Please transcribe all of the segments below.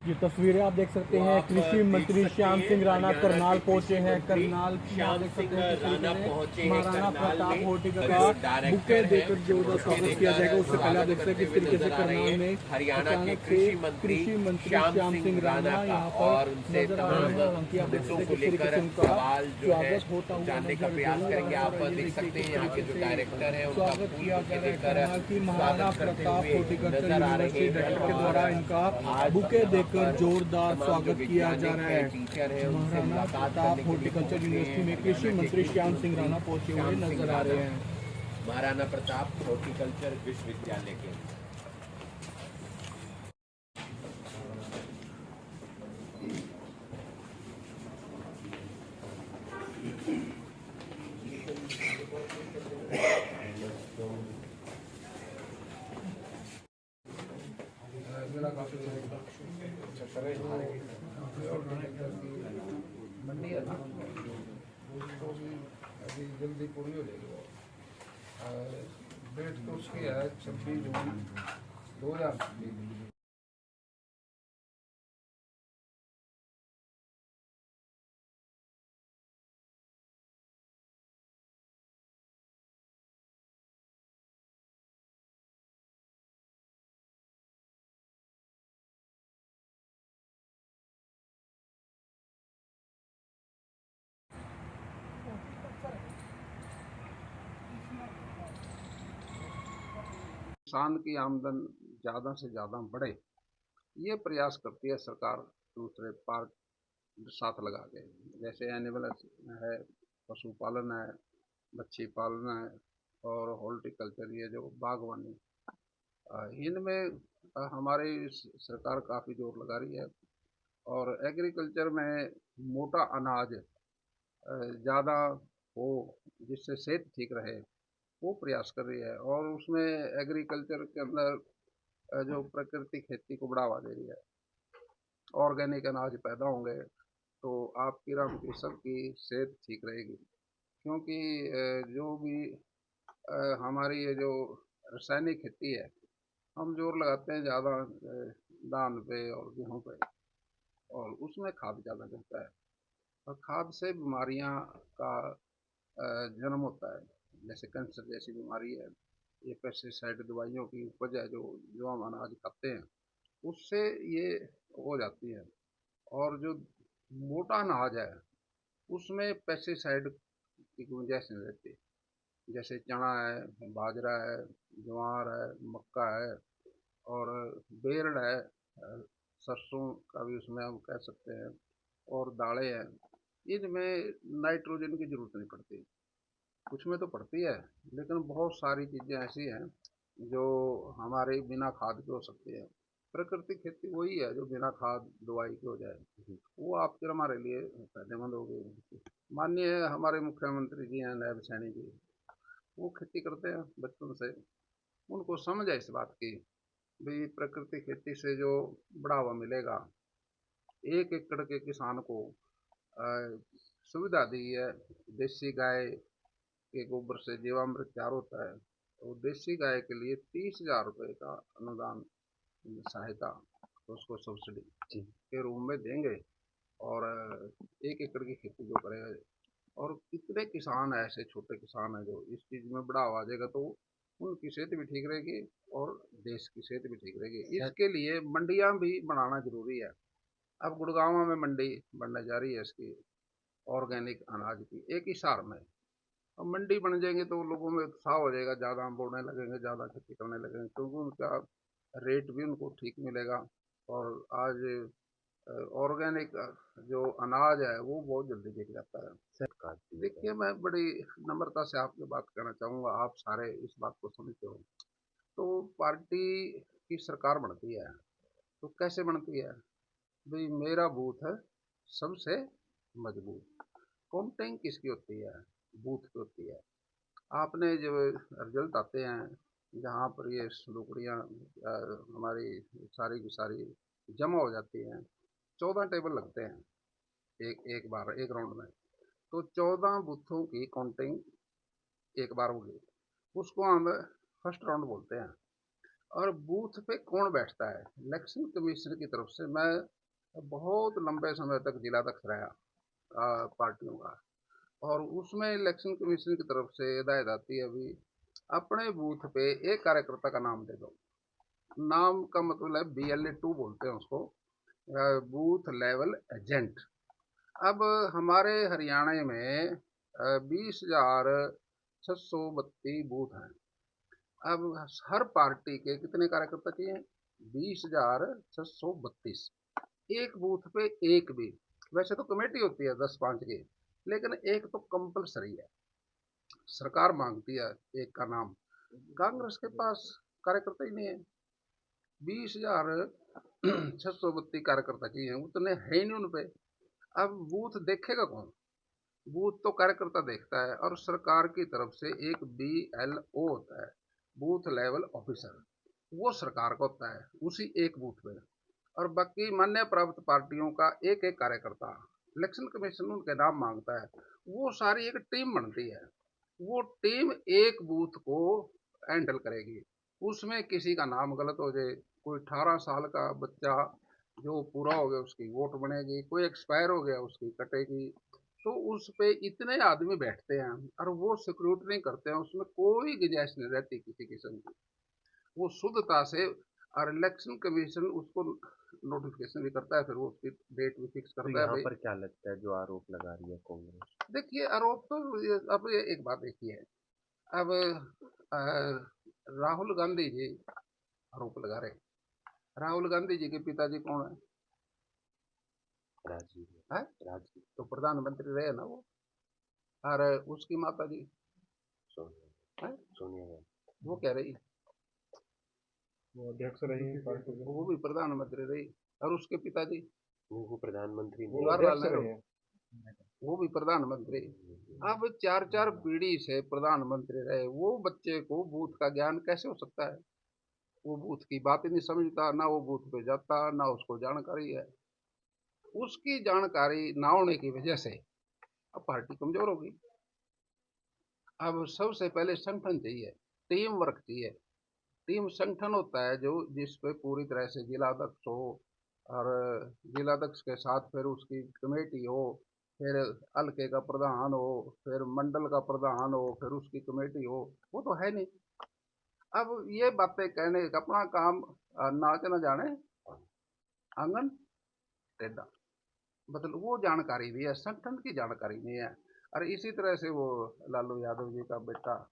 ये तस्वीरें आप देख सकते हैं, कृषि मंत्री श्याम सिंह राणा करनाल पहुंचे हैं। करनाल श्याम सिंह राणा पहुंचे हैं महाराणा करनाल प्रताप में। होर्टिकल्चर जो का बुके डायरेक्टर देकर हैं जोरदार उसके स्वागत किया जाएगा। उससे पहले आप स्वागत देख सकते करते हैं हुए किस तरीके से नजर आ रहे करनाल हैं में हरियाणा के अचानक से कृषि मंत्री श्याम सिंह राणा का यहाँ और पर उनसे नजर आ तमाम रहे हैं। उनकी आप देख मुद्दों सकते को हैं किस तरीके लेकर से उनका सवाल जो है स्वागत होता हुआ जानने का नजर प्रयास जरूर करेंगे। आ आप रहा है। ये देख देखिए सकते किस हैं यहाँ के तरीके जो से डायरेक्टर हैं उनका स्वागत फूल किया बुके जा रहा है। देकर करनाल की महाराणा स्वागत करते प्रताप हुए हॉर्टिकल्चर नजर आ रहे यूनिवर्सिटी हैं। डायरेक्टर के और द्वारा इनका आज बुके यहाँ देकर पर जोरदार तमाम जो स्वागत किया जा वैज्ञानिक रहा हैं, है। टीचर हैं, उनसे महाराणा मुलाकात प्रताप करने के लिए हॉर्टिकल्चर पहुंचे यूनिवर्सिटी हैं में कृषि हरियाणा के मंत्री कृषि श्याम सिंह मंत्री राणा पहुंचे हुए श्याम सिंह नजर आ रहे राणा हैं। महाराणा प्रताप हॉर्टिकल्चर विश्वविद्यालय के मंडी है ना, उसको भी अभी जल्दी पूरी हो जाएगी। डेट तो उसकी है 26 जून 2020। किसान की आमदन ज़्यादा से ज़्यादा बढ़े, ये प्रयास करती है सरकार दूसरे पार्ट साथ लगा के। जैसे एनिमल है, पशुपालन है, मच्छी पालन है और हॉर्टिकल्चर, ये जो बागवानी, इनमें हमारी सरकार काफ़ी जोर लगा रही है। और एग्रीकल्चर में मोटा अनाज ज़्यादा हो, जिससे सेहत ठीक रहे, वो प्रयास कर रही है। और उसमें एग्रीकल्चर के अंदर जो प्रकृति खेती को बढ़ावा दे रही है। ऑर्गेनिक अनाज पैदा होंगे तो आपकी राम की सबकी सेहत ठीक रहेगी। क्योंकि जो भी हमारी ये जो रासायनिक खेती है, हम जोर लगाते हैं ज़्यादा धान पे और गेहूँ पे, और उसमें खाद ज़्यादा डलता है। और खाद से बीमारियाँ का जन्म होता है। जैसे कैंसर जैसी बीमारी है, ये पेस्टिसाइड दवाइयों की उपज है जो जो हम अनाज खाते हैं, उससे ये हो जाती है। और जो मोटा अनाज है, उसमें पेस्टिसाइड की गुंजाइश नहीं रहती। जैसे चना है, बाजरा है, ज्वार है, मक्का है और बेरड़ है, सरसों का भी उसमें हम कह सकते हैं, और दालें हैं। इनमें नाइट्रोजन की ज़रूरत नहीं पड़ती। कुछ में तो पड़ती है, लेकिन बहुत सारी चीज़ें ऐसी हैं जो हमारे बिना खाद के हो सकती है। प्राकृतिक खेती वही है जो बिना खाद दवाई के हो जाए, वो आपके हमारे लिए फायदेमंद होगी। माननीय हमारे मुख्यमंत्री जी हैं नायब सैनी जी, वो खेती करते हैं बचपन से, उनको समझ है इस बात की भाई प्राकृतिक खेती से जो बढ़ावा मिलेगा। 1 एकड़ के किसान को सुविधा दी है। देसी गाय के गोबर से जीवामृत तैयार होता है, तो देसी गाय के लिए 30,000 रुपये का अनुदान सहायता, तो उसको सब्सिडी के रूप में देंगे। और 1 एकड़ की खेती जो करेगा, और कितने किसान हैं ऐसे छोटे किसान हैं जो इस चीज़ में बढ़ावा देगा, तो उनकी सेहत भी ठीक रहेगी और देश की सेहत भी ठीक रहेगी। इसके लिए मंडियाँ भी बनाना जरूरी है। अब गुड़गांव में मंडी बनने जा रही है इसकी, ऑर्गेनिक अनाज की, एक ही शहर में। अब मंडी बन जाएंगे तो लोगों में उत्साह हो जाएगा, ज़्यादा हम बोने लगेंगे, ज़्यादा खेती करने लगेंगे, क्योंकि उनका रेट भी उनको ठीक मिलेगा। और आज ऑर्गेनिक जो अनाज है वो बहुत जल्दी बिक जाता है। देखिए, मैं बड़ी नम्रता से आपसे बात करना चाहूँगा, आप सारे इस बात को समझते हो। तो पार्टी की सरकार बनती है तो कैसे बनती है भाई? मेरा बूथ है सबसे मजबूत। काउंटिंग किसकी होती है? बूथ की होती है। आपने जब रिजल्ट आते हैं, जहाँ पर ये लुकड़ियाँ हमारी सारी की सारी जमा हो जाती हैं, 14 टेबल लगते हैं एक एक बार एक राउंड में, तो 14 बूथों की काउंटिंग एक बार होगी, उसको हम फर्स्ट राउंड बोलते हैं। और बूथ पे कौन बैठता है? इलेक्शन कमीशन की तरफ से मैं बहुत लंबे समय तक जिला अध्यक्ष रहा पार्टियों का, और उसमें इलेक्शन कमीशन की तरफ से हिदायत आती है अभी अपने बूथ पे एक कार्यकर्ता का नाम दे दो। नाम का मतलब है BLA 2 बोलते हैं उसको, बूथ लेवल एजेंट। अब हमारे हरियाणा में 20,632 बूथ हैं। अब हर पार्टी के कितने कार्यकर्ता चाहिए? 20,632। एक बूथ पे एक भी, वैसे तो कमेटी होती है 10-5 की, लेकिन एक तो कंपलसरी है, सरकार मांगती है एक का नाम। कांग्रेस के पास कार्यकर्ता ही नहीं है, 20,632 कार्यकर्ता चाहिए, उतने है ही नहीं उन पे। अब बूथ देखेगा कौन? बूथ तो कार्यकर्ता देखता है, और सरकार की तरफ से एक BLO होता है, बूथ लेवल ऑफिसर, वो सरकार का होता है उसी एक बूथ पे। और बाकी मान्य प्राप्त पार्टियों का एक एक कार्यकर्ता, इलेक्शन कमीशन उनके नाम मांगता है, वो सारी एक टीम बनती है। वो टीम एक बूथ को हैंडल करेगी। उसमें किसी का नाम गलत हो जाए, कोई 18 साल का बच्चा जो पूरा हो गया उसकी वोट बनेगी, कोई एक्सपायर हो गया उसकी कटेगी, तो उस पे इतने आदमी बैठते हैं और वो सिक्योरिटी करते हैं, उसमें कोई गुंजाइश नहीं रहती किसी किस्म की, वो शुद्धता से। और इलेक्शन कमीशन उसको नोटिफिकेशन भी करता है, फिर वो उसकी डेट भी फिक्स तो करता है यहाँ भाई। पर क्या लगता है जो आरोप लगा रही है कांग्रेस? देखिए आरोप तो अब ये एक बात देखिए, अब राहुल गांधी जी आरोप लगा रहे। राहुल गांधी जी के पिताजी कौन राजीव है? राजीव तो प्रधानमंत्री रहे ना वो। और उसकी माता जी सोनिया है, सोनिया गांधी वो कह रही वो अध्यक्ष रही पार्टी के। वो भी प्रधानमंत्री रही। और उसके पिताजी वो प्रधानमंत्री वो नहीं जवाहरलाल अध्यक्ष नेहरू, रहे हैं। वो भी प्रधानमंत्री। अब 4-4 पीढ़ी से प्रधानमंत्री रहे, वो बच्चे को बूथ का ज्ञान कैसे हो सकता है? वो बूथ की बात ही नहीं समझता, ना वो बूथ पे जाता, ना उसको जानकारी है। उसकी जानकारी ना होने की वजह से अब पार्टी कमजोर होगी। अब सबसे पहले संगठन चाहिए, टीम वर्क चाहिए। टीम संगठन होता है जो जिस पे पूरी तरह से जिला अध्यक्ष हो, और जिला अध्यक्ष के साथ फिर उसकी कमेटी हो, फिर हल्के का प्रधान हो, फिर मंडल का प्रधान हो, फिर उसकी कमेटी हो। वो तो है नहीं। अब ये बातें कहने का अपना काम, नाच न जाने आंगन टेढ़ा, मतलब वो जानकारी भी है, संगठन की जानकारी नहीं है। और इसी तरह से वो लालू यादव जी का बेटा,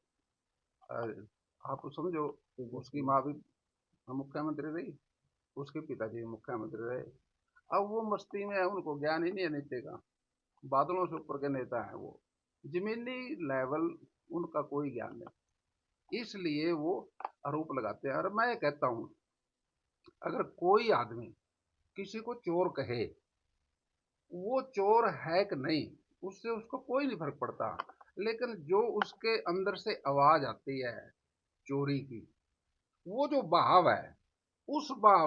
अ, आप समझो उसकी माँ भी मुख्यमंत्री रही, उसके पिताजी भी मुख्यमंत्री रहे। अब वो मस्ती में है, उनको ज्ञान ही नहीं है नीचे का, बादलों से ऊपर के नेता हैं वो, जमीनी लेवल उनका कोई ज्ञान नहीं, इसलिए वो आरोप लगाते हैं। और मैं कहता हूँ अगर कोई आदमी किसी को चोर कहे, वो चोर है कि नहीं उससे उसको कोई नहीं फर्क पड़ता, लेकिन जो उसके अंदर से आवाज आती है चोरी की, वो जो बहाव है, उस बहाव